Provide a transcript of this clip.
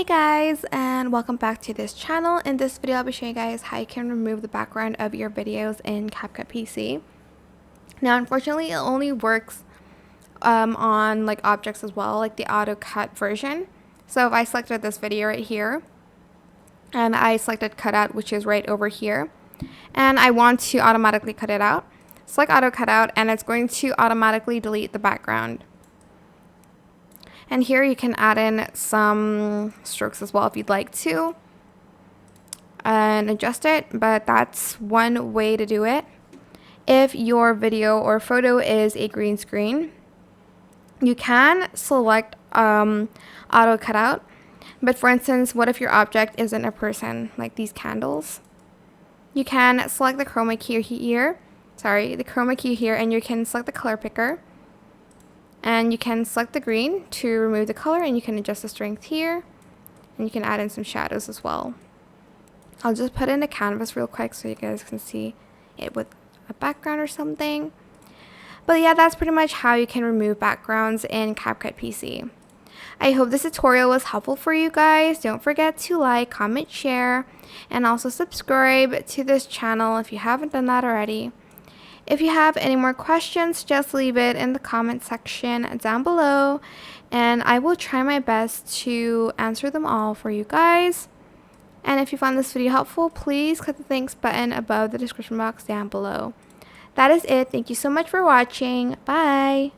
Hey guys, and welcome back to this channel. In this video I'll be showing you guys how you can remove the background of your videos in CapCut PC. Now unfortunately it only works on like objects as well, like the auto cut version. So if I selected this video right here and I selected cutout, which is right over here, and I want to automatically cut it out, select auto cutout and it's going to automatically delete the background. And here you can add in some strokes as well if you'd like to and adjust it, but that's one way to do it. If your video or photo is a green screen, you can select auto cutout. But for instance, what if your object isn't a person, like these candles? You can select the chroma key here, and you can select the color picker. And you can select the green to remove the color, and you can adjust the strength here, and you can add in some shadows as well. I'll just put in a canvas real quick so you guys can see it with a background or something. But yeah, that's pretty much how you can remove backgrounds in CapCut PC. I hope this tutorial was helpful for you guys. Don't forget to like, comment, share, and also subscribe to this channel if you haven't done that already. If you have any more questions, just leave it in the comment section down below, and I will try my best to answer them all for you guys. And if you found this video helpful, please click the thanks button above the description box down below. That is it. Thank you so much for watching. Bye!